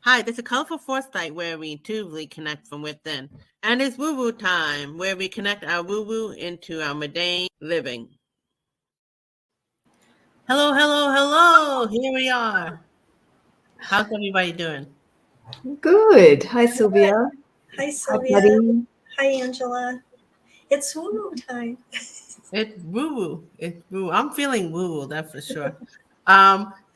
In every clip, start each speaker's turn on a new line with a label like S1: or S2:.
S1: Hi, this is Colorful Foresight where we intuitively connect from within. And it's woo woo time where we connect our woo woo into our mundane living. Hello, hello, hello. Here we are. How's everybody doing?
S2: Good. Hi, Sylvia.
S3: Hi,
S2: Hi,
S3: Sylvia.
S2: Patti.
S3: Hi, Angela. It's woo time.
S1: It's woo woo. It's woo. I'm feeling woo woo, that's for sure.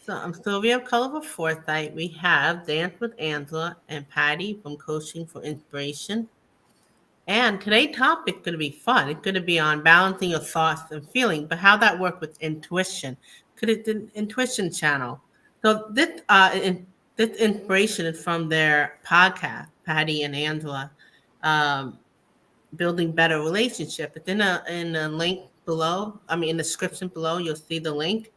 S1: So I'm Sylvia of Colorful Foresight. We have Dance with Angela and Patty from Coaching for Inspiration. And today's topic is going to be fun. It's going to be on balancing your thoughts and feelings, but how that work with intuition. Could it's an intuition channel. So this inspiration is from their podcast, Patty and Angela, um, building better relationship. It's in a link below. I mean, in the description below, you'll see the link.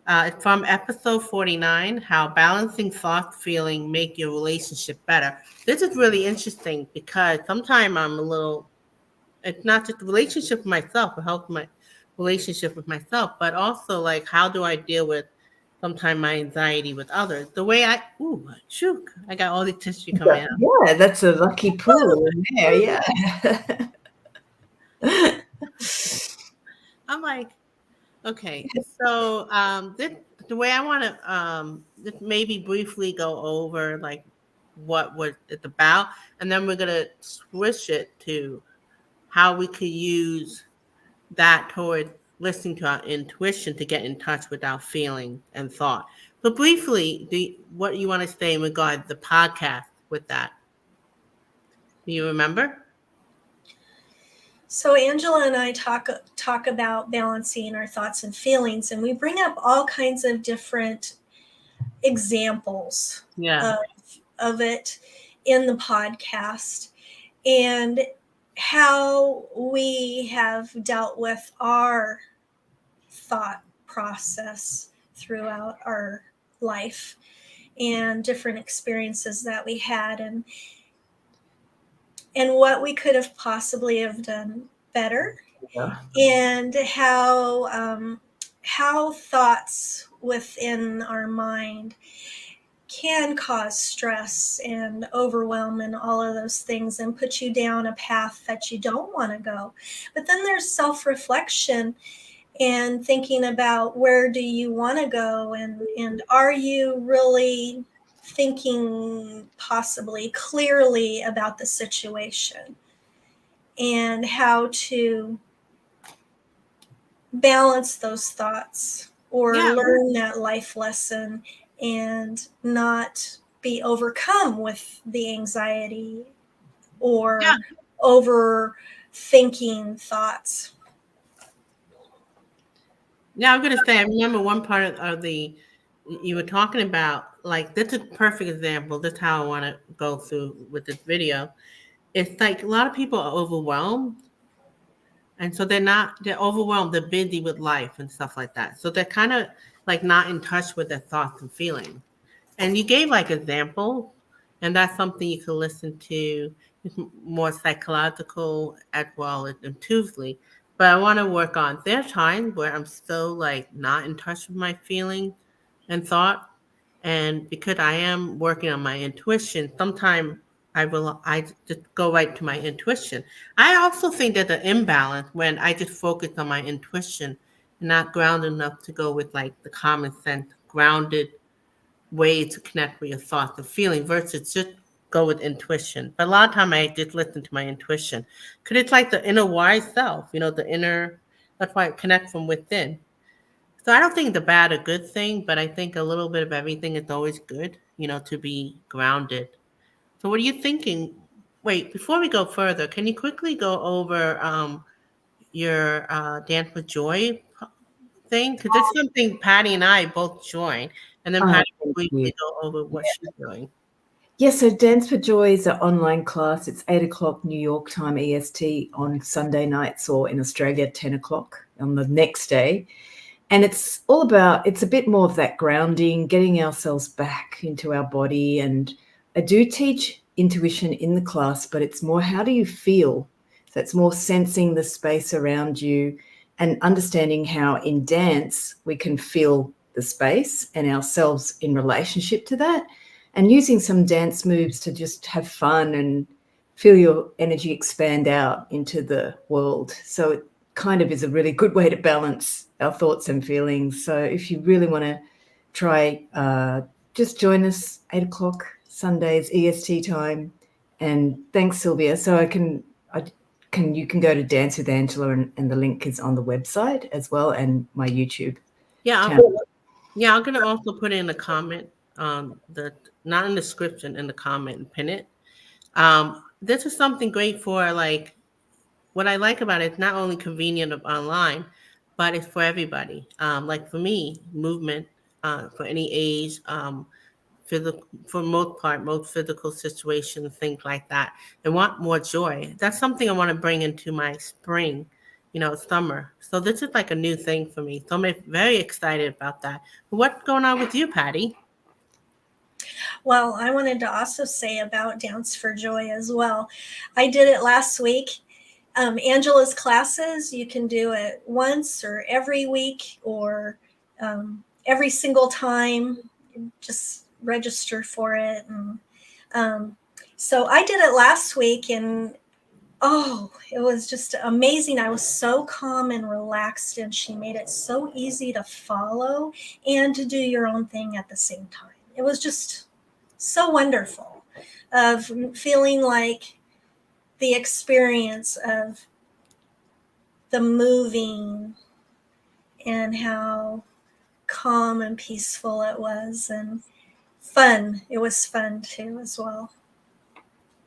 S1: It's from episode 49, how balancing thought feeling make your relationship better. This is really interesting because sometimes it's not just the relationship with myself, it helps my relationship with myself, but also like how do I deal with sometimes my anxiety with others? The way I got all the tissue coming out.
S2: Yeah, that's a lucky pull in there. Yeah.
S1: I'm like, okay, so the way I want to just maybe briefly go over like what it's about, and then we're gonna switch it to how we could use that toward listening to our intuition to get in touch with our feeling and thought. But briefly, what you want to say in regard to the podcast with that? Do you remember?
S3: So Angela and I talk about balancing our thoughts and feelings, and we bring up all kinds of different examples
S1: Yeah.
S3: of it in the podcast, and how we have dealt with our thought process throughout our life and different experiences that we had, and what we could have possibly have done better, and how thoughts within our mind can cause stress and overwhelm and all of those things and put you down a path that you don't want to go. But then there's self-reflection and thinking about where do you want to go, and are you really thinking possibly clearly about the situation, and how to balance those thoughts or
S1: Yeah.
S3: learn that life lesson and not be overcome with the anxiety or
S1: Yeah.
S3: overthinking thoughts.
S1: Yeah, I'm gonna say I remember one part of the you were talking about like this is a perfect example. This is how I want to go through with this video. It's like a lot of people are overwhelmed, and so they're overwhelmed, they're busy with life and stuff like that. So they're kind of like not in touch with their thoughts and feelings. And you gave like examples, and that's something you can listen to. It's more psychological as well as intuitively. But I want to work on there are times where I'm still like not in touch with my feeling and thought. And because I am working on my intuition, sometimes I just go right to my intuition. I also think there's an imbalance when I just focus on my intuition and not grounded enough to go with like the common sense, grounded way to connect with your thoughts and feeling versus just go with intuition. But a lot of time I just listen to my intuition because it's like the inner wise self, the inner. That's why I connect from within. So I don't think it's a bad or good thing, but I think a little bit of everything is always good, to be grounded. So what are you thinking? Wait, before we go further, can you quickly go over your Dance with Joy thing? Because it's something Patty and I both joined, and then Patty will
S2: Thank you.
S1: briefly go over what she's doing.
S2: Yeah, so Dance for Joy is an online class. It's 8 o'clock New York time EST on Sunday nights, or in Australia, 10 o'clock on the next day. And it's a bit more of that grounding, getting ourselves back into our body. And I do teach intuition in the class, but it's more how do you feel? So it's more sensing the space around you and understanding how in dance we can feel the space and ourselves in relationship to that. and using some dance moves to just have fun and feel your energy expand out into the world. So it kind of is a really good way to balance our thoughts and feelings. So if you really want to try, just join us 8 o'clock Sundays EST time. And thanks, Sylvia. So you can go to Dance with Angela, and the link is on the website as well, and my YouTube
S1: Yeah,
S2: channel.
S1: I'm gonna also put in a comment, the not in the description, in the comment and pin it. This is something great for, like, what I like about it is not only convenient of online, but it's for everybody. Like for me, movement, for any age, physical, for most part, most physical situations, things like that. And want more joy. That's something I want to bring into my spring, summer. So this is like a new thing for me. So I'm very excited about that. What's going on with you, Patty?
S3: Well, I wanted to also say about Dance for Joy as well. I did it last week. Angela's classes, you can do it once or every week or every single time. Just register for it. And so I did it last week, and oh, it was just amazing. I was so calm and relaxed, and she made it so easy to follow and to do your own thing at the same time. It was just so wonderful of feeling like the experience of the moving and how calm and peaceful it was, and fun. It was fun too as well.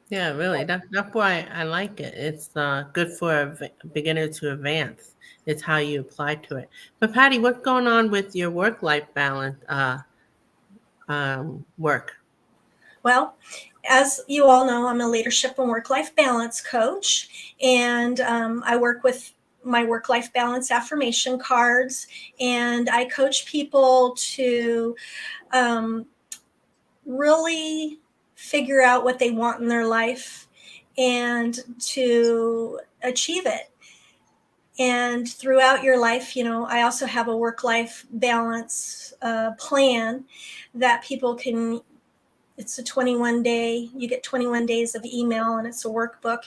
S1: Yeah, really. That's why I like it. It's good for a beginner to advance. It's how you apply to it. But Patty, what's going on with your work-life balance work?
S3: Well, as you all know, I'm a leadership and work life balance coach, and I work with my work life balance affirmation cards, and I coach people to um, really figure out what they want in their life and to achieve it. And throughout your life, I also have a work life balance plan that people can. It's a 21 day, you get 21 days of email, and it's a workbook.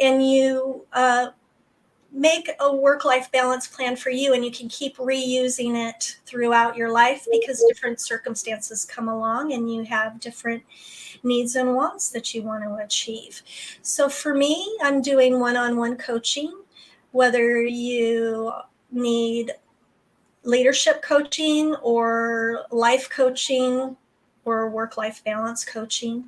S3: And you make a work life balance plan for you, and you can keep reusing it throughout your life because different circumstances come along and you have different needs and wants that you want to achieve. So for me, I'm doing one-on-one coaching, whether you need leadership coaching or life coaching or work-life balance coaching.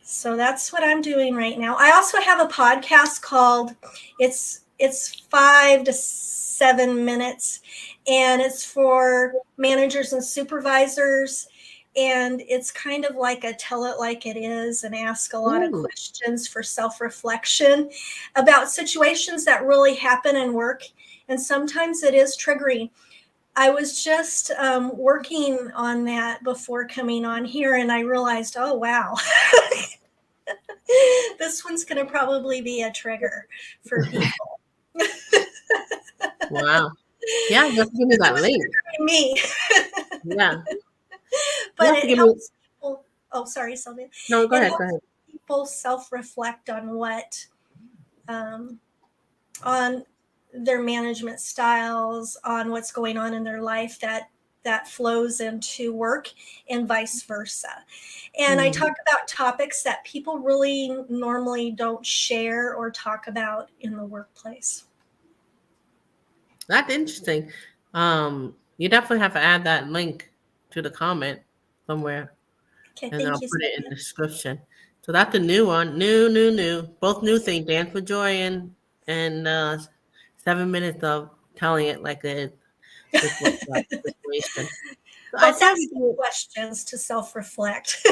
S3: So that's what I'm doing right now. I also have a podcast called it's 5 to 7 minutes, and it's for managers and supervisors, and it's kind of like a tell it like it is and ask a lot of
S1: Ooh.
S3: questions for self-reflection about situations that really happen in work, and sometimes it is triggering. I was just working on that before coming on here, and I realized, oh, wow, this one's going to probably be a trigger for people.
S1: Wow. Yeah, you have to give me that link.
S3: Me.
S1: Yeah. You
S3: But
S1: have to
S3: it
S1: give me.
S3: helps people. Oh, sorry, Sylvia.
S1: No, go
S3: It
S1: ahead. Go
S3: helps
S1: ahead.
S3: people self-reflect on on their management styles, on what's going on in their life that flows into work, and vice versa. And I talk about topics that people really normally don't share or talk about in the workplace.
S1: That's interesting. You definitely have to add that link to the comment somewhere,
S3: Okay,
S1: and
S3: thank
S1: I'll
S3: you,
S1: put it in
S3: Sylvia.
S1: the description. So that's a new one. New. Both new things. Dance for Joy and 7 minutes of telling it like it is with what situation. So I
S3: Both
S1: thought we
S3: asking
S1: do.
S3: questions to self-reflect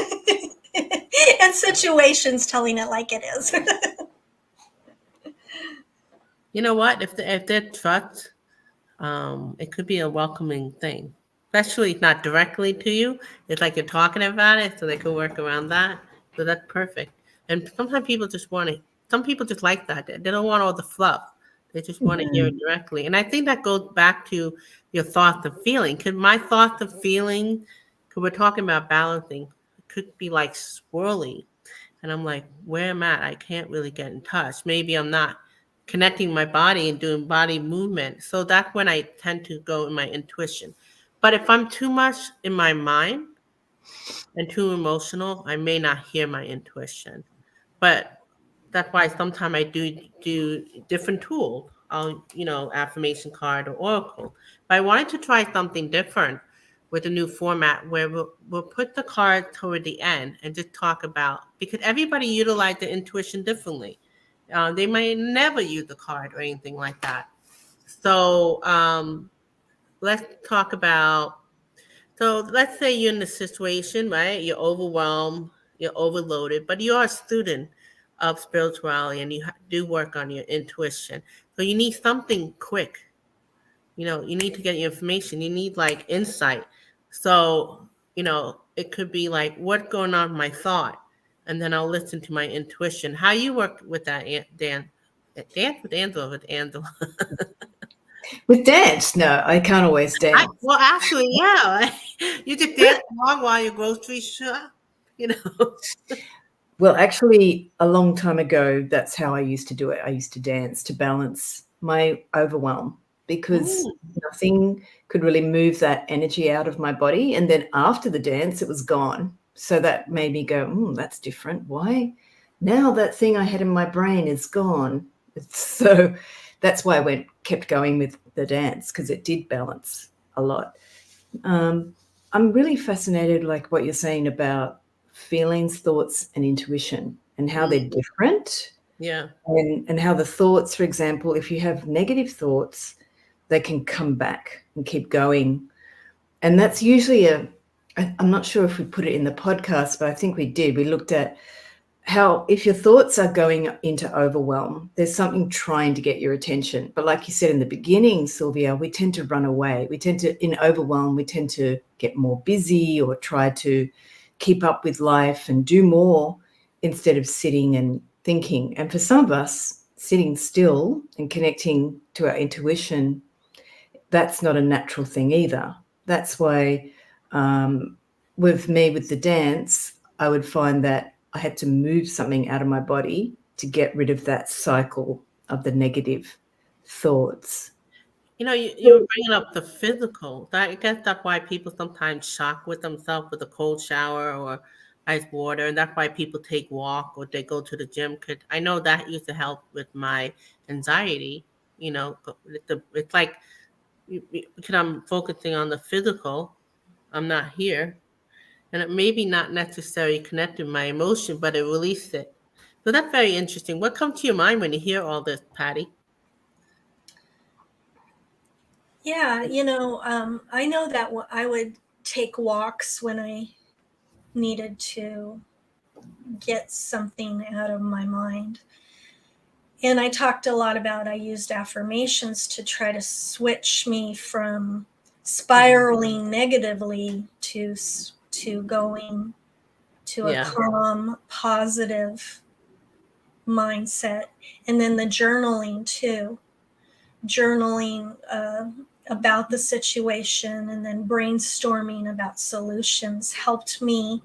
S3: and situations telling it like it is.
S1: You know what? If they're trust, it could be a welcoming thing, especially not directly to you. It's like you're talking about it, so they could work around that. So that's perfect. And sometimes people just want to. Some people just like that. They don't want all the fluff. They just want to hear it directly. And I think that goes back to your thoughts and feeling. Could my thoughts and feeling we're talking about balancing. It could be like swirly. And I'm like, where am I at? I can't really get in touch. Maybe I'm not connecting my body and doing body movement. So that's when I tend to go in my intuition. But if I'm too much in my mind and too emotional, I may not hear my intuition. But that's why sometimes I do different tools. I'll, affirmation card or oracle. But I wanted to try something different with a new format where we'll put the card toward the end and just talk about, because everybody utilize the intuition differently. They might never use the card or anything like that. So let's talk about, so let's say you're in a situation, right? You're overwhelmed, you're overloaded, but you're a student of spirituality and you do work on your intuition. So you need something quick. You need to get your information. You need like insight. So, it could be like, what's going on with my thought? And then I'll listen to my intuition. How you work with that, Dan? Dance with Angela, with Angela.
S2: With dance, no, I can't always dance.
S1: Well, actually, yeah. You just dance along while your grocery shop, you know.
S2: Well, actually, a long time ago, that's how I used to do it. I used to dance to balance my overwhelm because
S1: Ooh.
S2: nothing could really move that energy out of my body. And then after the dance, it was gone. So that made me go, that's different. Why? Now that thing I had in my brain is gone. So that's why I kept going with the dance, because it did balance a lot. I'm really fascinated, like what you're saying about feelings, thoughts, and intuition, and how they're different.
S1: Yeah.
S2: And how the thoughts, for example, if you have negative thoughts, they can come back and keep going. And that's usually I'm not sure if we put it in the podcast, but I think we did. We looked at how if your thoughts are going into overwhelm, there's something trying to get your attention. But like you said in the beginning, Sylvia, we tend to run away. In overwhelm, we tend to get more busy or try to keep up with life and do more instead of sitting and thinking. And for some of us, sitting still and connecting to our intuition, that's not a natural thing either. That's why with the dance, I would find that I had to move something out of my body to get rid of that cycle of the negative thoughts.
S1: You were bringing up the physical. I guess that's why people sometimes shock with themselves with a cold shower or ice water, and that's why people take walk or they go to the gym. Cause I know that used to help with my anxiety. It's like because I'm focusing on the physical, I'm not here, and it maybe not necessarily connected to my emotion, but it released it. So that's very interesting. What comes to your mind when you hear all this, Patty?
S3: Yeah, I know that I would take walks when I needed to get something out of my mind. And I talked a lot about I used affirmations to try to switch me from spiraling negatively to going to a
S1: Yeah.
S3: calm, positive mindset. And then the journaling too. Journaling about the situation and then brainstorming about solutions helped me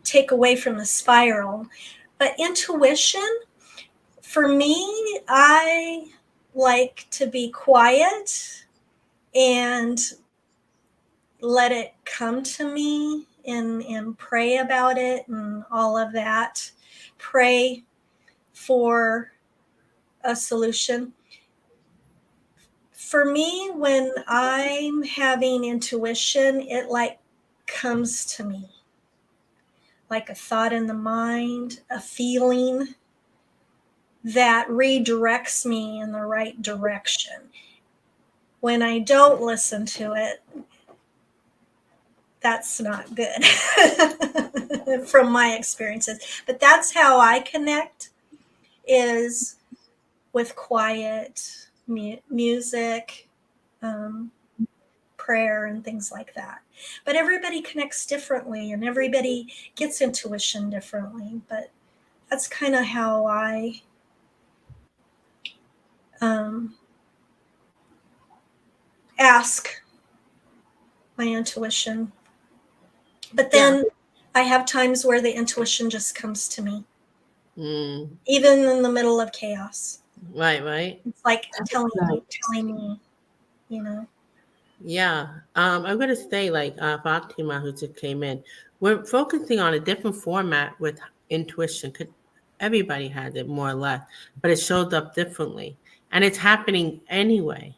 S3: take away from the spiral. But intuition, for me, I like to be quiet and let it come to me and pray about it and all of that. Pray for a solution. For me, when I'm having intuition, it like comes to me like a thought in the mind, a feeling that redirects me in the right direction. When I don't listen to it, that's not good from my experiences. But that's how I connect, is with quiet music, prayer, and things like that. But everybody connects differently and everybody gets intuition differently. But that's kind of how I ask my intuition But then I have times where the intuition just comes to me, even in the middle of chaos.
S1: Right.
S3: It's like telling me, you know.
S1: Yeah. I'm gonna say like Fatima who just came in. We're focusing on a different format with intuition. Everybody has it more or less, but it shows up differently. And it's happening anyway.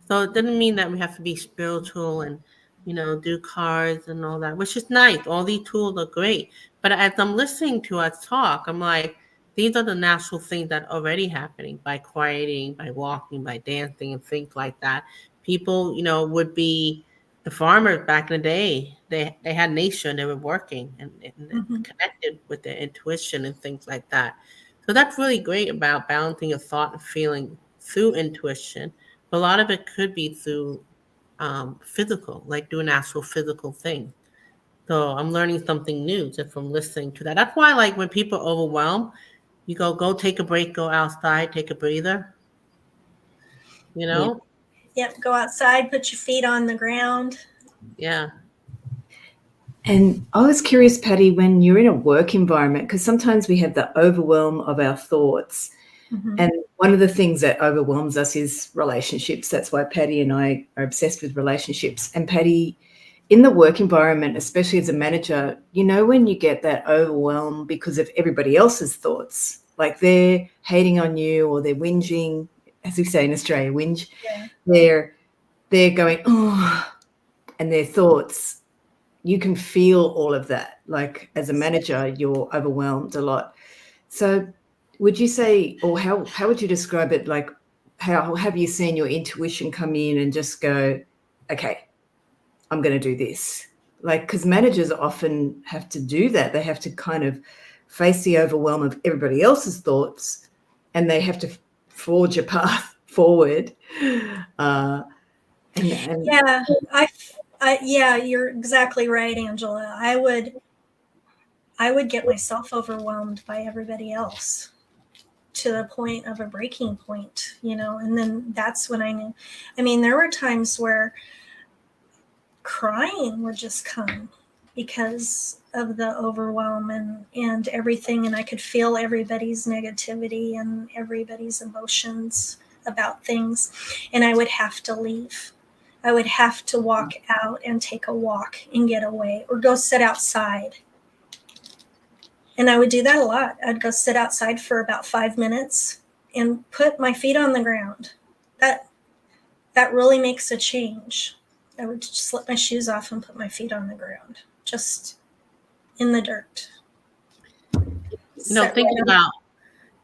S1: So it doesn't mean that we have to be spiritual and, do cards and all that, which is nice. All these tools are great. But as I'm listening to us talk, I'm like, these are the natural things that are already happening by quieting, by walking, by dancing, and things like that. People, would be the farmers back in the day. They had nature and they were working and connected with their intuition and things like that. So that's really great about balancing your thought and feeling through intuition. But a lot of it could be through physical, like doing actual physical things. So I'm learning something new just from listening to that. That's why, like, when people are overwhelmed, you go take a break, go outside, take a breather. You
S2: Yeah.
S1: know,
S3: Yep, go outside, put your feet on the ground.
S1: yeah.
S2: And I was curious, Patti, when you're in a work environment, because sometimes we have the overwhelm of our thoughts. And one of the things that overwhelms us is relationships. That's why Patti and I are obsessed with relationships. And Patti, in the work environment, especially as a manager, when you get that overwhelm because of everybody else's thoughts, like they're hating on you or they're whinging, as we say in Australia, whinge. Yeah. They're going, oh, and their thoughts, you can feel all of that. Like as a manager, you're overwhelmed a lot. So would you say, or how would you describe it? Like, how have you seen your intuition come in and just go, okay, I'm going to do this? Like, because managers often have to do that. They have to kind of face the overwhelm of everybody else's thoughts, and they have to forge a path forward.
S3: Yeah, you're exactly right, Angela. I would get myself overwhelmed by everybody else to the point of a breaking point, and then that's when I knew. I mean, there were times where crying would just come because of the overwhelm and everything, and I could feel everybody's negativity and everybody's emotions about things, and I would have to leave. I would have to walk out and take a walk and get away or go sit outside. And I would do that a lot. I'd go sit outside for about 5 minutes and put my feet on the ground. That really makes a change. I would just slip my shoes off and put my feet on the ground, just in the dirt.
S1: Thinking about,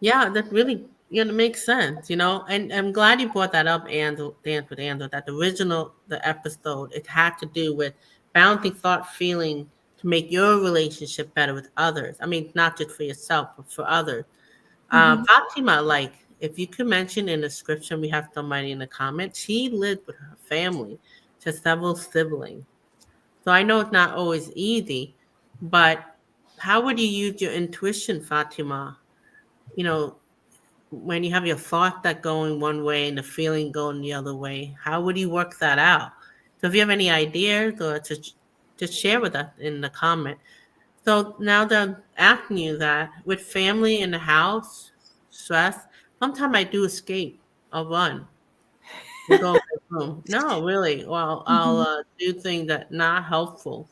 S1: yeah, that really, makes sense, and I'm glad you brought that up, Andrew, Dance with Andrew, that the episode, it had to do with balancing thought, feeling to make your relationship better with others. I mean, not just for yourself, but for others. Fatima, like, if you could mention in the description, we have somebody in the comments, she lived with her family, just several siblings. So I know it's not always easy, but how would you use your intuition, Fatima? You know, when you have your thought that going one way and the feeling going the other way, how would you work that out? So if you have any ideas or to share with us in the comment. So now that I'm asking you that, with family in the house, stress, sometimes I do escape. I'll run and go in the room. No, really. Well, I'll do things that not helpful.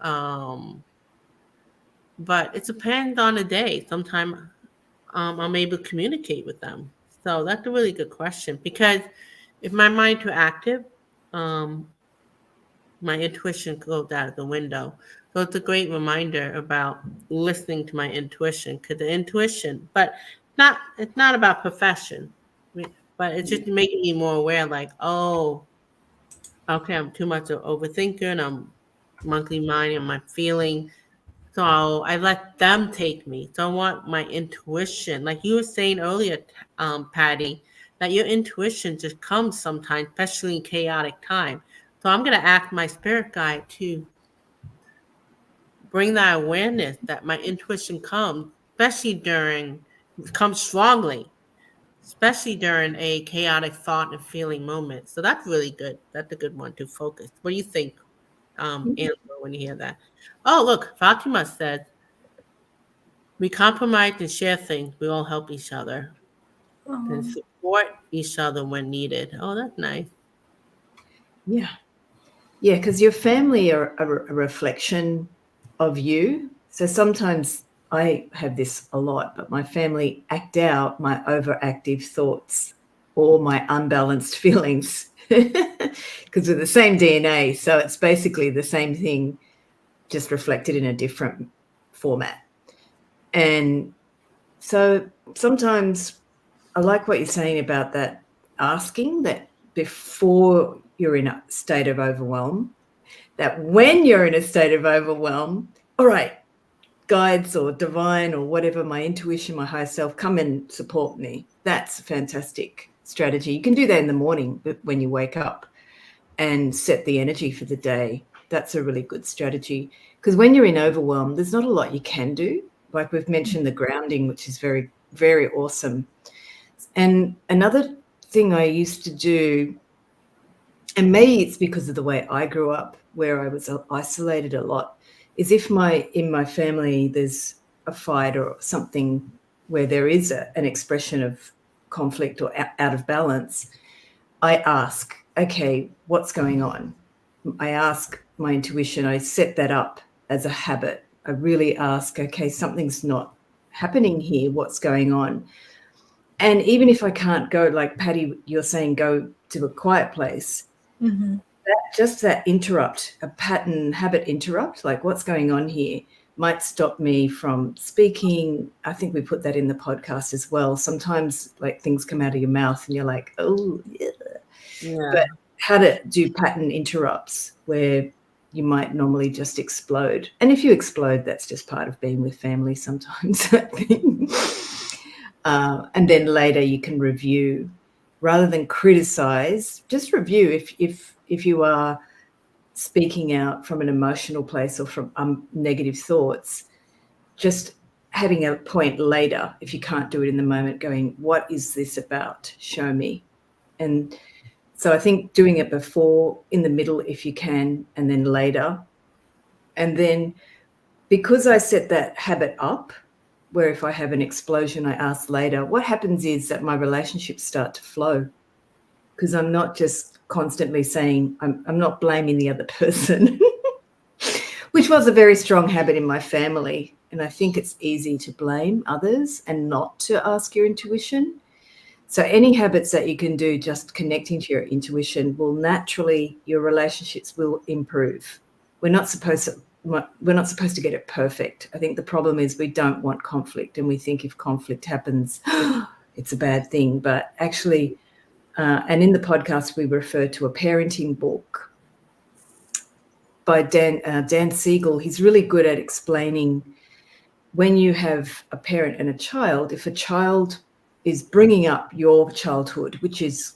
S1: Um, but it depends on the day. Sometimes I'm able to communicate with them. So that's a really good question because if my mind too active, um, my intuition goes out of the window. So it's a great reminder about listening to my intuition because the intuition, but it's not about profession, but it's just making me more aware. Like, oh, okay, I'm too much of an overthinker, and I'm monkey mind and my feeling. So I let them take me. So I want my intuition, like you were saying earlier, Patty, that your intuition just comes sometimes, especially in chaotic time. So I'm gonna ask my spirit guide to bring that awareness that my intuition comes, comes strongly, especially during a chaotic thought and feeling moment. So that's really good. That's a good one to focus. What do you think? answer when you hear that. Oh, look, Fatima said, we compromise and share things. We all help each other and
S3: Um,
S1: support each other when needed. Oh, that's nice.
S2: Yeah. Yeah, because your family are a reflection of you. So sometimes I have this a lot, but my family act out my overactive thoughts or my unbalanced feelings because we're the same DNA. So it's basically the same thing, just reflected in a different format. And so sometimes I like what you're saying about that, asking that before you're in a state of overwhelm, that when you're in a state of overwhelm, all right, guides or divine or whatever, my intuition, my higher self, come and support me. That's a fantastic strategy. You can do that in the morning when you wake up and set the energy for the day. That's a really good strategy, because when you're in overwhelm, there's not a lot you can do. Like we've mentioned the grounding, which is very, very awesome. And another thing I used to do, and maybe it's because of the way I grew up, where I was isolated a lot, is if in my family there's a fight or something where there is an expression of conflict or out of balance, I ask, okay, what's going on? I ask my intuition. I set that up as a habit. I really ask, okay, something's not happening here. What's going on? And even if I can't go, like Patti, you're saying, go to a quiet place,
S3: mhm.
S2: just that interrupt, a pattern habit interrupt, like what's going on here, might stop me from speaking. I think we put that in the podcast as well. Sometimes like things come out of your mouth and you're like, oh, yeah.
S1: Yeah.
S2: But how to do pattern interrupts where you might normally just explode. And if you explode, that's just part of being with family sometimes, I think. And then later you can review rather than criticize. Just review if you are speaking out from an emotional place or from negative thoughts. Just having a point later, if you can't do it in the moment, going, what is this about? Show me. And so I think doing it before, in the middle if you can, and then later. And then because I set that habit up, where if I have an explosion, I ask later, what happens is that my relationships start to flow, because I'm not just constantly saying, I'm not blaming the other person, which was a very strong habit in my family. And I think it's easy to blame others and not to ask your intuition. So any habits that you can do just connecting to your intuition will naturally, your relationships will improve. We're not supposed to get it perfect. I think the problem is we don't want conflict, and we think if conflict happens, it's a bad thing. But actually, and in the podcast, we refer to a parenting book by Dan Siegel. He's really good at explaining when you have a parent and a child, if a child is bringing up your childhood, which is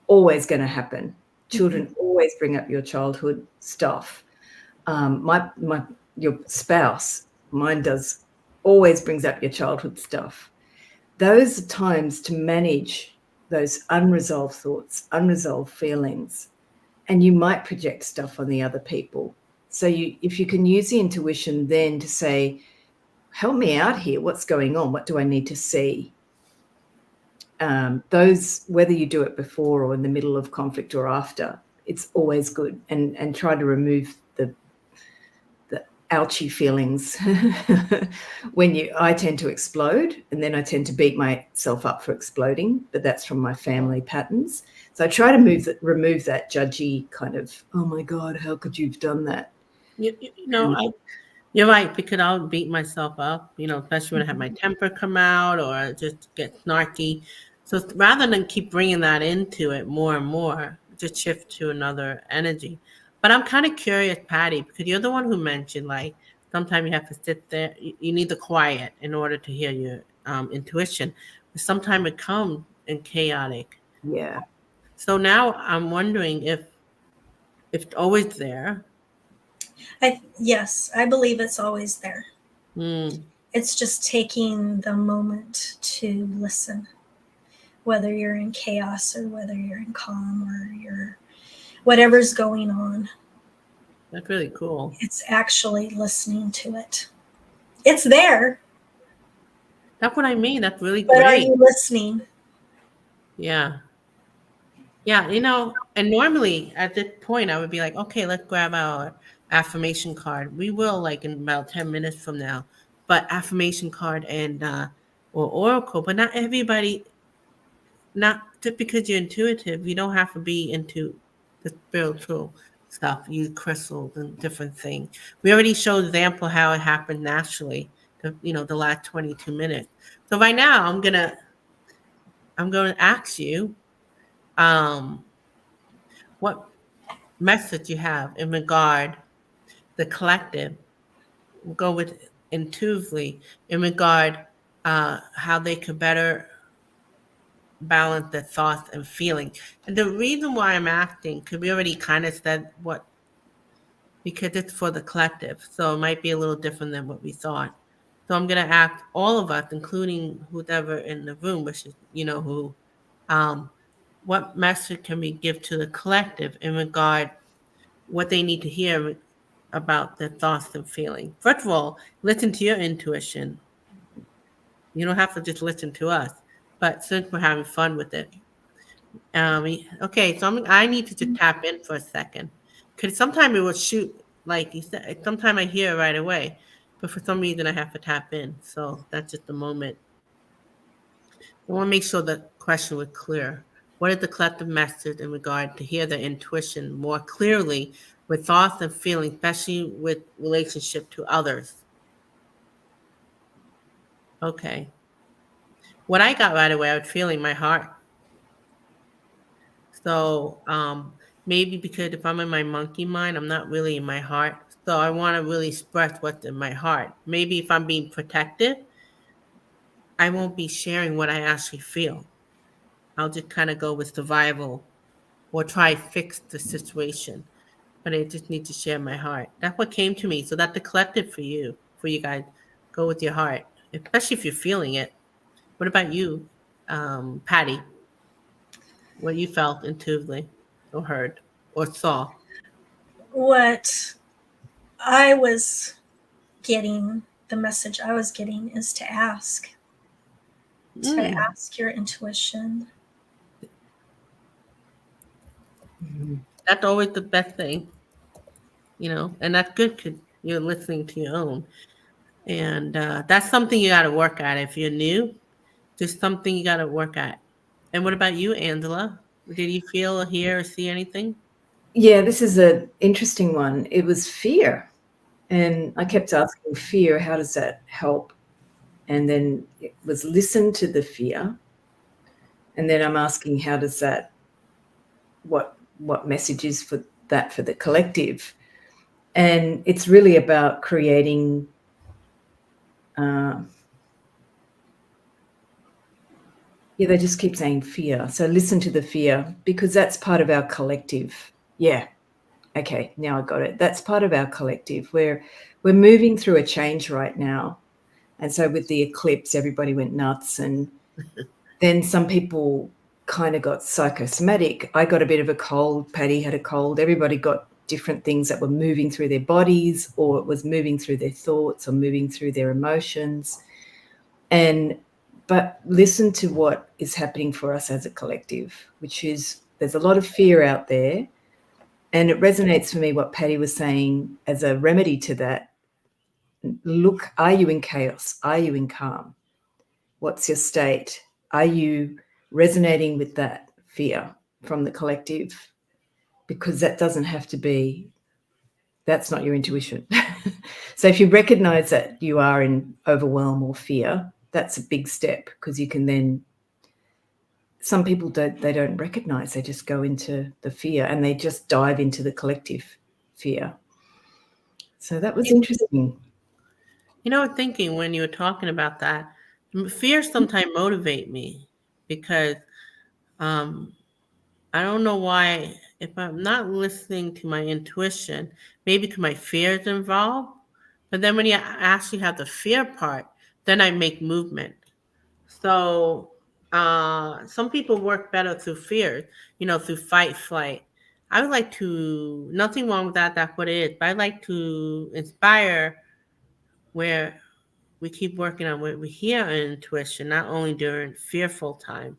S2: always going to happen. Children always bring up your childhood stuff. Your spouse, mine does, always brings up your childhood stuff. Those are times to manage those unresolved thoughts, unresolved feelings, and you might project stuff on the other people. So if you can use the intuition then to say, help me out here, what's going on? What do I need to see? Those, whether you do it before or in the middle of conflict or after, it's always good. And try to remove the ouchy feelings. I tend to explode, and then I tend to beat myself up for exploding, but that's from my family patterns. So I try to remove that judgy kind of, oh my God, how could you have done that?
S1: You're right, because I'll beat myself up, especially when I have my temper come out or just get snarky. So rather than keep bringing that into it more and more, just shift to another energy. But I'm kind of curious, Patty, because you're the one who mentioned, like, sometimes you have to sit there. You need the quiet in order to hear your intuition. But sometimes it comes in chaotic.
S2: Yeah.
S1: So now I'm wondering if it's always there.
S3: Yes, I believe it's always there.
S1: Mm.
S3: It's just taking the moment to listen, whether you're in chaos or whether you're in calm or you're whatever's going on.
S1: That's really cool.
S3: It's actually listening to it. It's there,
S1: That's what I mean. That's really
S3: but are
S1: great.
S3: you listening?
S1: Yeah. Yeah, and normally at this point I would be like, okay, let's grab our affirmation card. We will like in about 10 minutes from now. But affirmation card and or oracle, but not everybody, not just because you're intuitive, you don't have to be into the spiritual stuff, use crystals and different things. We already showed example how it happened naturally, the last 22 minutes. So right now I'm gonna ask you um what message you have in regard the collective. We'll go with intuitively in regard how they could better balance their thoughts and feelings. And the reason why I'm asking, because we already kind of said what, because it's for the collective, so it might be a little different than what we thought. So I'm going to ask all of us, including whoever in the room, which is who, um, what message can we give to the collective in regard what they need to hear about their thoughts and feelings. First of all, listen to your intuition. You don't have to just listen to us. But since we're having fun with it, okay. So I need to just tap in for a second, because sometimes it will shoot like you said. Sometimes I hear it right away, but for some reason I have to tap in. So that's just a moment. I want to make sure the question was clear. What is the collective message in regard to hear the intuition more clearly with thoughts and feelings, especially with relationship to others? Okay. What I got right away, I was feeling my heart. So maybe because if I'm in my monkey mind, I'm not really in my heart. So I want to really express what's in my heart. Maybe if I'm being protective, I won't be sharing what I actually feel. I'll just kind of go with survival or try to fix the situation. But I just need to share my heart. That's what came to me. So that's the collective for you guys. Go with your heart, especially if you're feeling it. What about you, Patty? What you felt intuitively or heard or saw?
S3: What I was getting, the message I was getting is to
S1: Mm,
S3: ask your intuition.
S1: that's always the best thing, and that's good because you're listening to your own. And that's something you got to work at. If you're new, just something you got to work at. And what about you, Angela? Did you feel or hear or see anything?
S2: Yeah, this is an interesting one. It was fear. And I kept asking fear, how does that help? And then it was listen to the fear. And then I'm asking, how does that, what message is for that for the collective? And it's really about creating they just keep saying fear. So listen to the fear, because that's part of our collective. Yeah. Okay, now I got it. That's part of our collective. We're moving through a change right now. And so with the eclipse, everybody went nuts. And then some people kind of got psychosomatic. I got a bit of a cold. Patty had a cold. Everybody got different things that were moving through their bodies, or it was moving through their thoughts, or moving through their emotions. But listen to what is happening for us as a collective, which is there's a lot of fear out there. And it resonates for me what Patty was saying as a remedy to that. Look, are you in chaos? Are you in calm? What's your state? Are you resonating with that fear from the collective? Because that doesn't have to be, that's not your intuition. So if you recognize that you are in overwhelm or fear, that's a big step, because you can then, some people don't recognize, they just go into the fear and they just dive into the collective fear. So that was interesting.
S1: Thinking when you were talking about that, fear sometimes motivate me because um, I don't know why. If I'm not listening to my intuition, maybe because my fear is involved. But then when you actually have the fear part, then I make movement. So some people work better through fear, through fight, flight. I would like to, nothing wrong with that, that's what it is, but I'd like to inspire where we keep working on what we hear our intuition, not only during fearful time,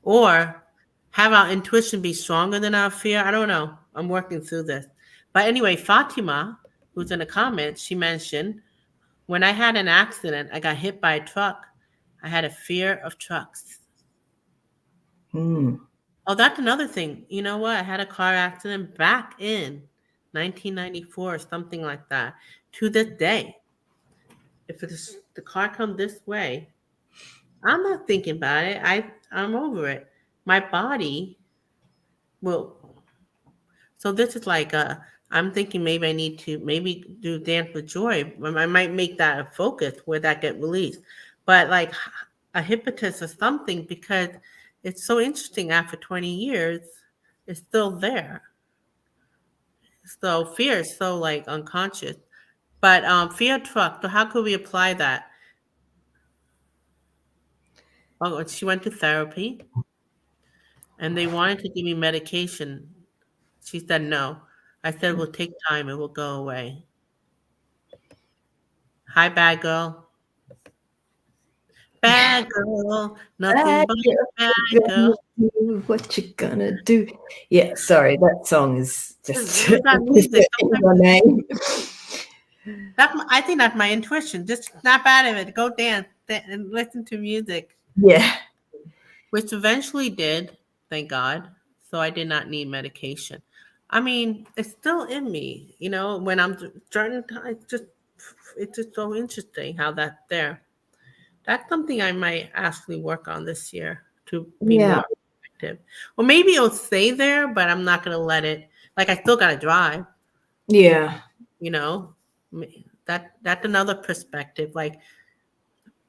S1: or have our intuition be stronger than our fear. I don't know. I'm working through this. But anyway, Fatima, who's in the comments, she mentioned when I had an accident, I got hit by a truck. I had a fear of trucks.
S2: Mm.
S1: Oh, that's another thing. You know what? I had a car accident back in 1994 or something like that. To this day, if the car comes this way, I'm not thinking about it. I'm over it. My body will. So this is like I'm thinking maybe I need to maybe do dance with joy. I might make that a focus where that get released. But like a hypnotist or something, because it's so interesting after 20 years, it's still there. So fear is so like unconscious. But fear truck, so how could we apply that? Oh, she went to therapy and they wanted to give me medication. She said no. I said we'll take time, it will go away. Hi, bad girl. Bad girl, nothing
S2: Bad
S1: but
S2: girl,
S1: a bad
S2: gonna
S1: girl.
S2: do what you gonna do. Yeah, sorry, that song is just
S1: We got
S2: just
S1: music.
S2: my name.
S1: I think that's my intuition. Just snap out of it. Go dance and listen to music,
S2: Yeah,
S1: which eventually did, thank God. So I did not need medication. I mean, it's still in me, when I'm certain times, it's just so interesting how that's there. That's something I might actually work on this year to be
S2: yeah,
S1: more effective. Well, maybe it'll stay there, but I'm not going to let it. Like I still got to drive.
S2: yeah.
S1: You know, that's another perspective. Like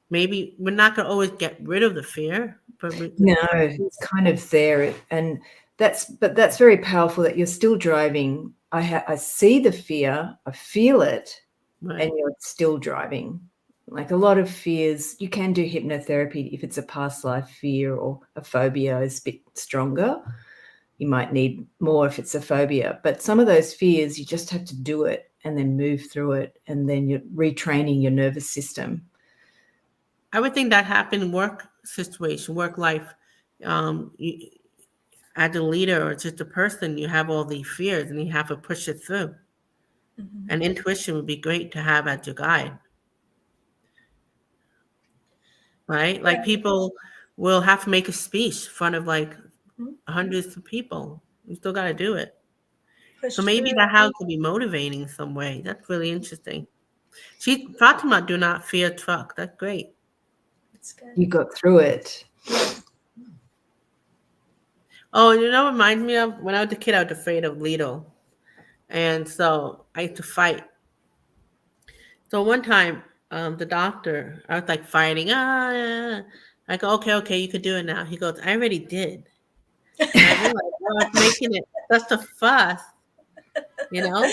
S1: maybe we're not going to always get rid of the fear, but
S2: No, it's kind of there, and that's very powerful that you're still driving. I see the fear, I feel it,
S1: right.
S2: and you're still driving. Like a lot of fears, you can do hypnotherapy if it's a past life fear or a phobia is a bit stronger. You might need more if it's a phobia, but some of those fears, you just have to do it and then move through it, and then you're retraining your nervous system.
S1: I would think that happened in work situation, work life. You, as a leader or just a person, you have all these fears and you have to push it through.
S3: Mhm.
S1: And intuition would be great to have as your guide, right? Like people will have to make a speech in front of like
S3: Mhm.
S1: hundreds of people. You still got to do it. So
S3: Push
S1: maybe
S3: through.
S1: that how could be motivating in some way. That's really interesting. Fatima do not fear truck. That's great.
S3: It's good.
S2: You got through it.
S3: Yes.
S1: Oh, what reminds me of when I was a kid, I was afraid of Lido. And so I used to fight. So one time, the doctor, I was like fighting. I go, okay, you could do it now. He goes, I already did. And I realized I was making it just a fuss, you know?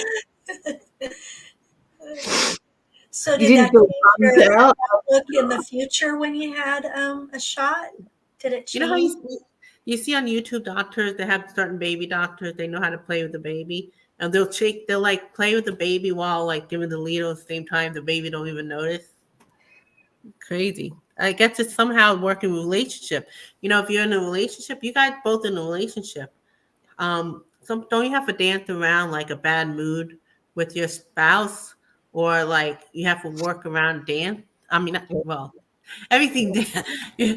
S3: So
S2: You
S3: did
S2: didn't
S3: that
S2: feel
S3: change
S2: bummed
S3: your
S2: out?
S3: outlook in the future when you had a shot? Did it
S1: You know how
S3: change?
S1: you see on YouTube doctors, they have certain baby doctors, they know how to play with the baby. And they'll like play with the baby while like giving the needle at the same time. The baby don't even notice. Crazy. I guess it's somehow working relationship. If you're in a relationship, you guys both in a relationship. Don't you have to dance around like a bad mood with your spouse, or like you have to work around dance? I mean, well, everything.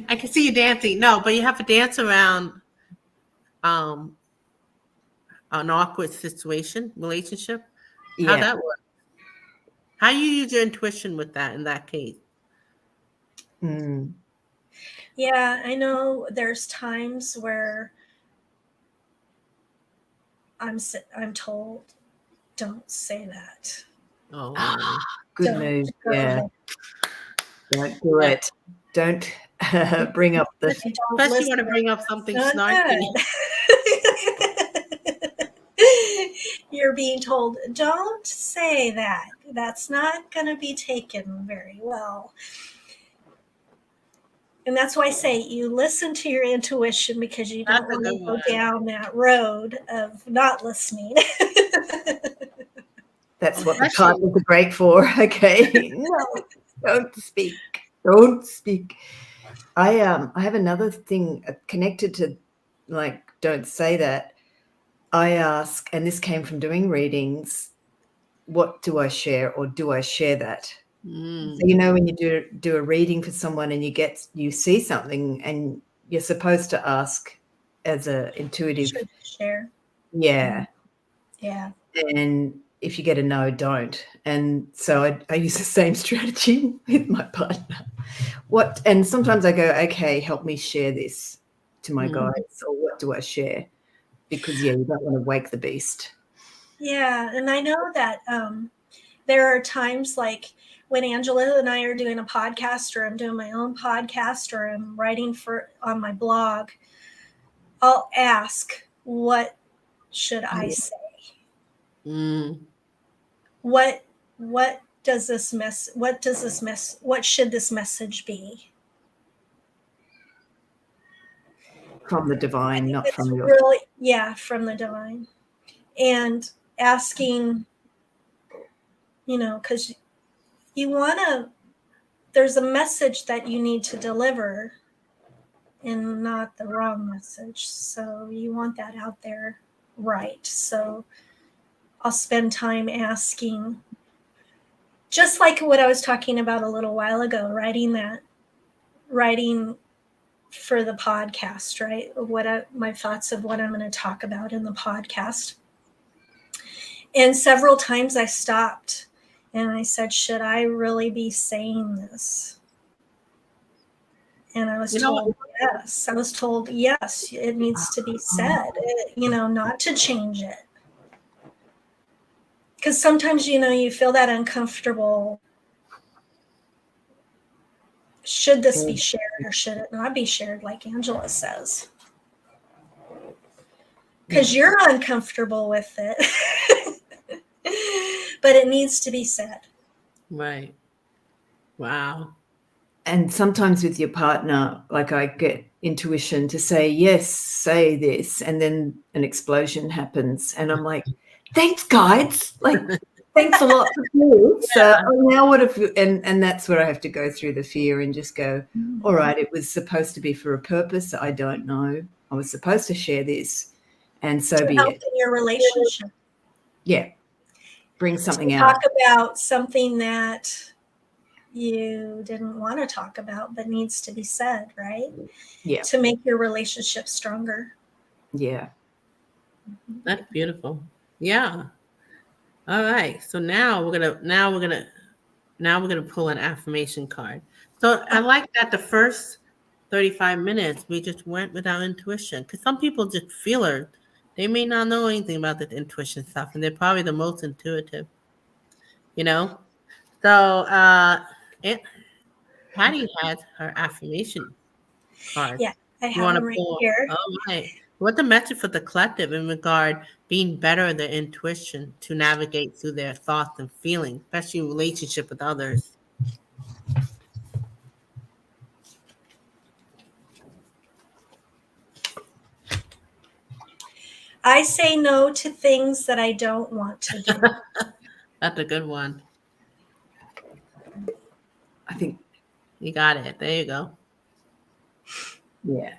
S1: I can see you dancing. No, but you have to dance around um an awkward situation, relationship. How
S2: Yeah.
S1: that work? How you use your intuition with that in that case?
S2: Mm.
S3: Yeah, I know there's times where I'm told, don't say that.
S1: Oh
S2: Ah,
S1: really?
S2: good
S3: Don't
S2: move.
S3: go
S2: Yeah.
S3: there.
S2: Don't do
S1: Yeah.
S2: it. Don't bring up the
S3: Don't
S1: Especially
S3: listen.
S1: want to bring up
S3: It's
S1: something
S3: not
S1: snarky.
S3: good. You're being told, don't say that. That's not going to be taken very well. And that's why I say you listen to your intuition, because you don't
S1: That's a
S3: want
S1: good
S3: to
S1: one.
S3: go down that road of not listening.
S2: That's what the
S1: Especially-
S2: partners are great for. Okay. No, don't speak. Don't speak. I have another thing connected to, like, don't say that. I ask, and this came from doing readings, what do I share, or do I share that? So, you know, when you do a reading for someone and you see something, and you're supposed to ask as a intuitive,
S3: Should share.
S2: yeah.
S3: Yeah.
S2: And if you get a no, don't. And so I use the same strategy with my partner. And sometimes I go, okay, help me share this to my guides, or what do I share? Because, yeah, you don't want to wake the beast.
S3: Yeah. And I know that there are times like when Angela and I are doing a podcast, or I'm doing my own podcast, or I'm writing on my blog, I'll ask, what should I say? What should this message be?
S2: From the divine, not from your...
S3: Really, yeah, from the divine. And asking, because you want to, there's a message that you need to deliver and not the wrong message. So you want that out there right. So I'll spend time asking, just like what I was talking about a little while ago, writing for the podcast, right? My thoughts of what I'm going to talk about in the podcast. And several times I stopped and I said, should I really be saying this? And I was told yes. I was told yes, it needs to be said, not to change it. Because sometimes, you feel that uncomfortable. Should this be shared or should it not be shared, like Angela says? Because you're uncomfortable with it. But it needs to be said.
S1: Right. Wow.
S2: And sometimes with your partner, like, I get intuition to say, yes, say this, and then an explosion happens. And I'm like, thanks, guides. Like, thanks a lot for this.
S1: Yeah.
S2: Now what if, and that's where I have to go through the fear and just go, all right, it was supposed to be for a purpose. I don't know. I was supposed to share this, and so be
S3: Help
S2: it.
S3: in your relationship.
S2: Yeah. Bring something
S3: to
S2: out.
S3: Talk about something that you didn't want to talk about but needs to be said, right?
S2: Yeah.
S3: To make your relationship stronger.
S2: Yeah.
S1: That's beautiful. Yeah. All right. So now we're gonna pull an affirmation card. So I like that the first 35 minutes we just went with our intuition, because some people just feel it. They may not know anything about the intuition stuff, and they're probably the most intuitive. So Patty has her affirmation card.
S3: Yeah, I
S1: You
S3: have
S1: want to
S3: them right
S1: pull?
S3: here.
S1: All right. What's the message for the collective in regard being better at their intuition to navigate through their thoughts and feelings, especially in relationship with others?
S3: I say no to things that I don't want to do.
S1: That's a good one.
S2: I think,
S1: You got it. There you go.
S2: yeah.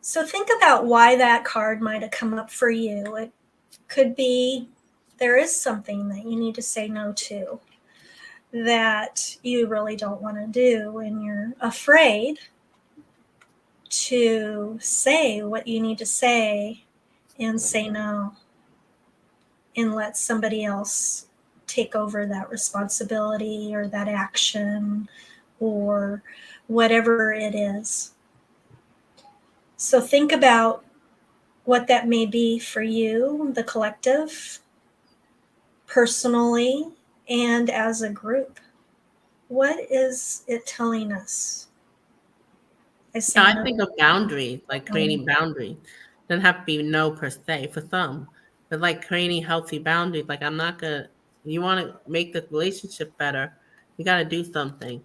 S3: So think about why that card might have come up for you. It could be there is something that you need to say no to that you really don't want to do, and you're afraid to say what you need to say and say no and let somebody else take over that responsibility or that action or whatever it is. So think about what that may be for you, the collective, personally, and as a group. What is it telling us?
S1: I think of boundaries, like creating boundaries. Doesn't have to be no per se for some, but like creating healthy boundaries. Like you want to make the relationship better, you got to do something,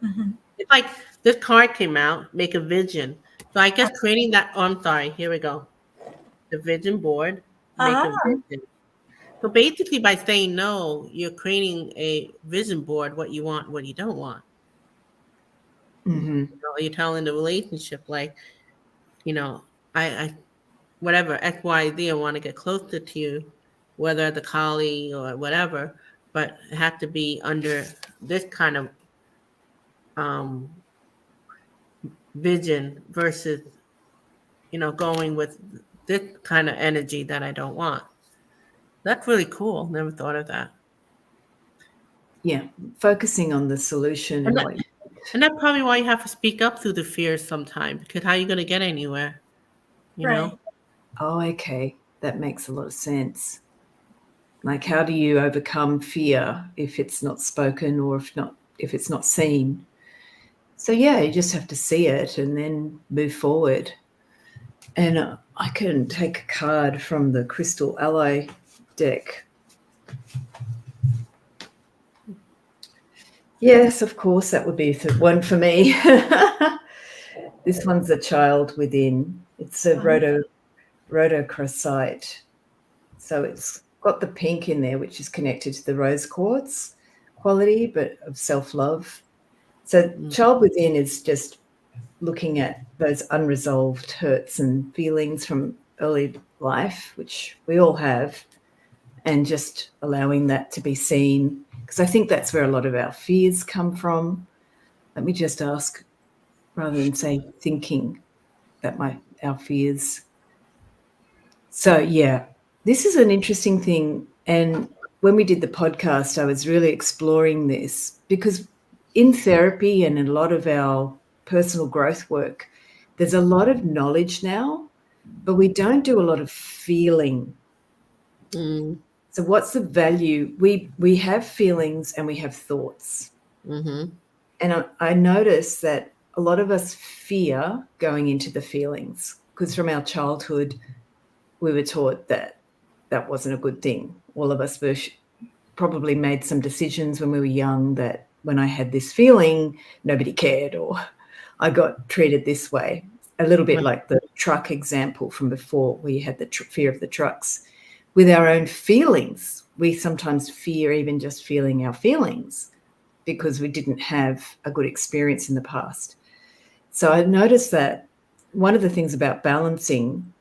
S3: Mhm.
S1: It's like this card came out, make a vision. So I guess creating that, oh, I'm sorry, here we go. The vision board, make a
S3: Ah,
S1: vision. So basically by saying no, you're creating a vision board, what you want, what you don't want.
S2: Hmm.
S1: You're telling the relationship, like, you know, I whatever, X, Y, Z, I want to get closer to you, whether the collie or whatever, but it had to be under this kind of um, vision versus, going with this kind of energy that I don't want. That's really cool. Never thought of that.
S2: Yeah, focusing on the solution
S1: And
S2: and
S1: that,
S2: what.
S1: and that's probably why you have to speak up through the fears sometimes, because how are you going to get anywhere? You
S3: right.
S1: know?
S2: Oh, okay, that makes a lot of sense. Like, how do you overcome fear if it's not spoken or if it's not seen? So yeah, you just have to see it and then move forward. And I can take a card from the Crystal Ally deck. Yes, of course, that would be one for me. This one's a child within. It's a rhodochrosite. So it's got the pink in there, which is connected to the rose quartz quality, but of self-love. So
S1: Mm.
S2: child within is just looking at those unresolved hurts and feelings from early life, which we all have, and just allowing that to be seen. Because I think that's where a lot of our fears come from. Let me just ask, rather than say thinking, that our fears. So yeah, this is an interesting thing. And when we did the podcast, I was really exploring this because in therapy and in a lot of our personal growth work, there's a lot of knowledge now, but we don't do a lot of feeling.
S1: Mm.
S2: So what's the value? We have feelings and we have thoughts.
S1: Mm-hmm.
S2: And I notice that a lot of us fear going into the feelings because from our childhood, we were taught that that wasn't a good thing. All of us probably made some decisions when we were young that when I had this feeling, nobody cared or I got treated this way. A little bit
S1: Right.
S2: like the truck example from before, where you had the fear of the trucks. With our own feelings, we sometimes fear even just feeling our feelings because we didn't have a good experience in the past. So I noticed that one of the things about balancing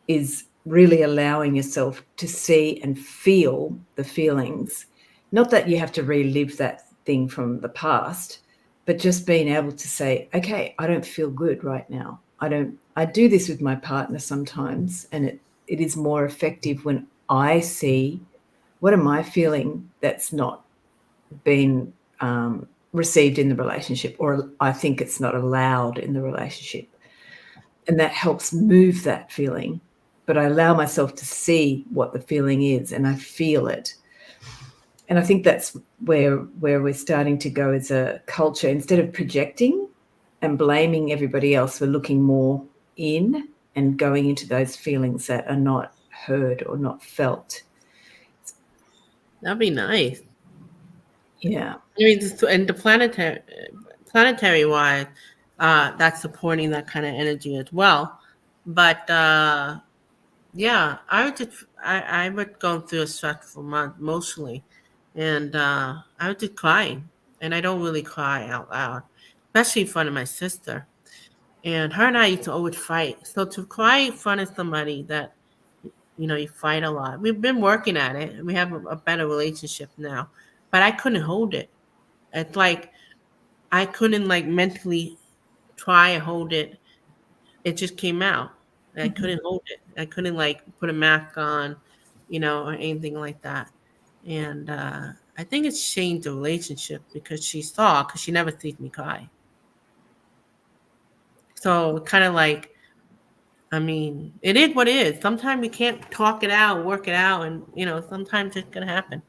S2: is really allowing yourself to see and feel the feelings. Not that you have to relive that thing from the past, but just being able to say, okay, I don't feel good right now. I do this with my partner sometimes, and it is more effective when I see what am I feeling that's not been received in the relationship, or I think it's not allowed in the relationship. And that helps move that feeling. But I allow myself to see what the feeling is and I feel it. And I think that's where we're starting to go as a culture. Instead of projecting and blaming everybody else, we're looking more in and going into those feelings that are not heard or not felt.
S1: That'd be nice.
S2: Yeah.
S1: I mean, and the planetary wise, that's supporting that kind of energy as well. But yeah, I would go through a stressful month mostly, and I was just crying, and I don't really cry out loud, especially in front of my sister. And her and I used to always fight. So to cry in front of somebody that you fight a lot. We've been working at it. We have a better relationship now, but I couldn't hold it. It's like I couldn't like mentally try and hold it. It just came out. I
S3: Mhm.
S1: couldn't hold it. I couldn't like put a mask on, or anything like that. And I think it's changed the relationship because she never sees me cry. So kind of like, I mean, it is what it is. Sometimes you can't talk it out, work it out, and sometimes it's gonna happen.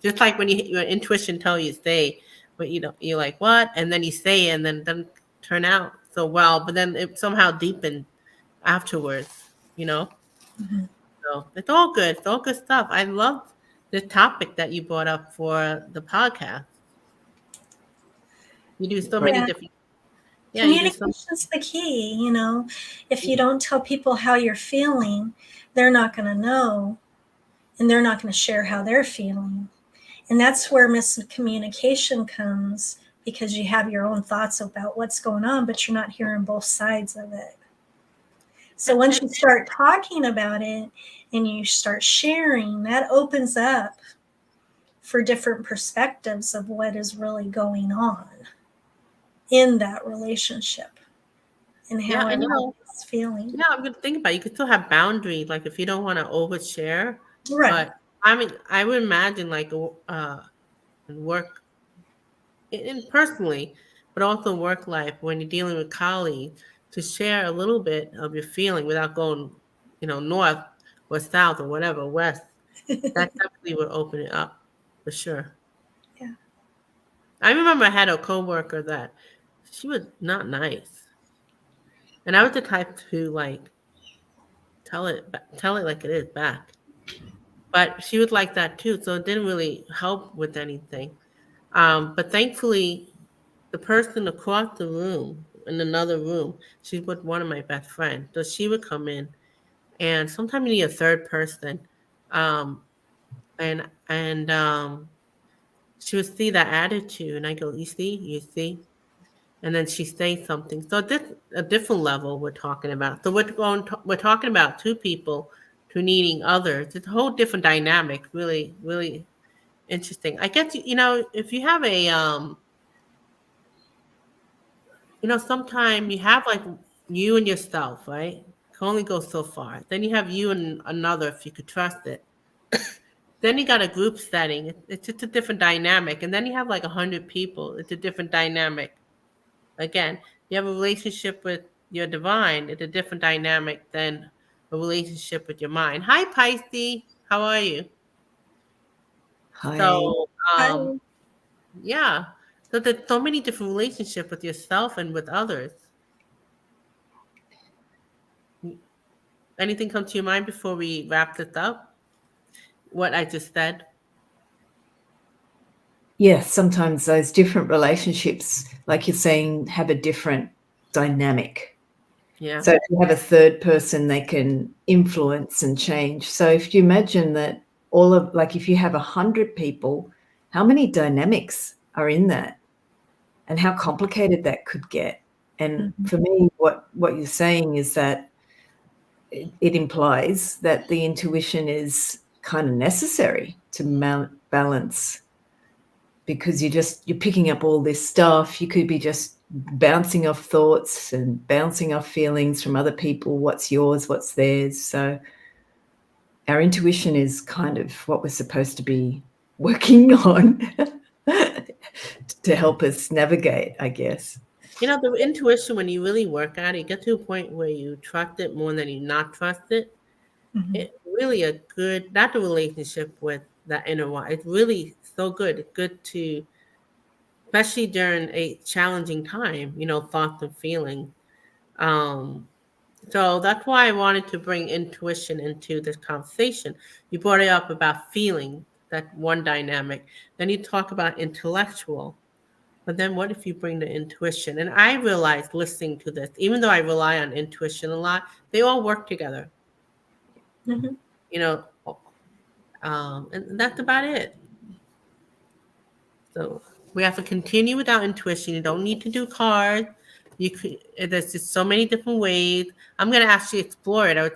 S1: Just like when your intuition tell you to say, but you're like what, and then you say, it and then it doesn't turn out so well, but then it somehow deepened afterwards. You know,
S3: Mhm.
S1: so it's all good. It's all good stuff. I love the topic that you brought up for the podcast. You do so
S2: Right.
S1: many
S3: Yeah.
S1: different. Yeah, you do so.
S3: Communication's the key, you know. If you don't tell people how you're feeling, they're not going to know, and they're not going to share how they're feeling. And that's where miscommunication comes, because you have your own thoughts about what's going on, but you're not hearing both sides of it. So once you start talking about it and you start sharing, that opens up for different perspectives of what is really going on in that relationship and
S1: Yeah,
S3: how
S1: and
S3: everybody's feeling.
S1: yeah, I'm gonna think about it. You can still have boundaries, like if you don't want to overshare.
S3: Right.
S1: But I mean, I would imagine like work in personally, but also work life when you're dealing with colleagues to share a little bit of your feeling without going, north or south or whatever, west. That definitely would open it up for sure.
S3: Yeah.
S1: I remember I had a coworker that she was not nice, and I was the type to like tell it like it is back. But she was like that too, so it didn't really help with anything. But thankfully, the person across the room in another room, she's with one of my best friends, so she would come in, and sometimes you need a third person, um, and she would see that attitude, and I go, you see, and then she says something. So this a different level we're talking about. So we're talking about two people to needing others. It's a whole different dynamic. Really, really interesting. I guess if you have sometimes you have like you and yourself, right? Can only go so far. Then you have you and another if you could trust it. Then you got a group setting. It's just a different dynamic. And then you have like 100 people. It's a different dynamic. Again, you have a relationship with your divine. It's a different dynamic than a relationship with your mind. Hi, Pisces. How are you?
S2: Hi.
S1: So, um,
S3: I,
S1: yeah. So there's so many different relationships with yourself and with others. Anything come to your mind before we wrap this up? What I just said?
S2: Yes, sometimes those different relationships, like you're saying, have a different dynamic.
S1: Yeah.
S2: So if you have a third person, they can influence and change. So if you imagine that if you have 100 people, how many dynamics are in that and how complicated that could get? And
S3: Mhm.
S2: for me, what you're saying is that it implies that the intuition is kind of necessary to balance, because you're picking up all this stuff. You could be just bouncing off thoughts and bouncing off feelings from other people. What's yours, what's theirs. So our intuition is kind of what we're supposed to be working on to help us navigate, I guess.
S1: The intuition, when you really work at it, you get to a point where you trust it more than you not trust it.
S3: Mhm.
S1: It's really a good, that's a relationship with that inner one. It's really so good. It's good to, especially during a challenging time, thoughts and feelings. Um, so that's why I wanted to bring intuition into this conversation. You brought it up about feeling, that one dynamic. Then you talk about intellectual. But then what if you bring the intuition? And I realized listening to this, even though I rely on intuition a lot, they all work together,
S3: Mhm.
S1: you know, and that's about it. So we have to continue with our intuition. You don't need to do cards. There's just so many different ways. I'm going to actually explore it. I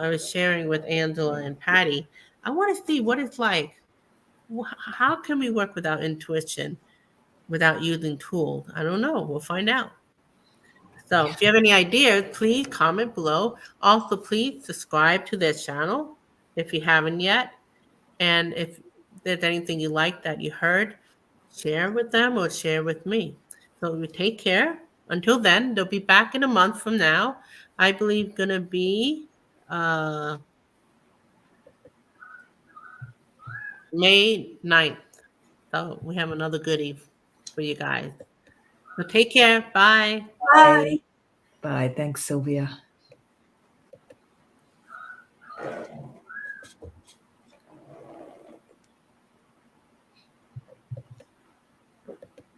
S1: was sharing with Angela and Patty. I want to see what it's like. How can we work with our intuition without using tools? I don't know. We'll find out. So if you have any ideas, please comment below. Also, please subscribe to their channel if you haven't yet. And if there's anything you like that you heard, share with them or share with me. So you take care. Until then, they'll be back in a month from now. I believe gonna be uh, May 9th. So we have another goodie for you guys. So take care. Bye.
S2: Bye.
S3: Bye.
S2: Bye. Thanks, Sylvia.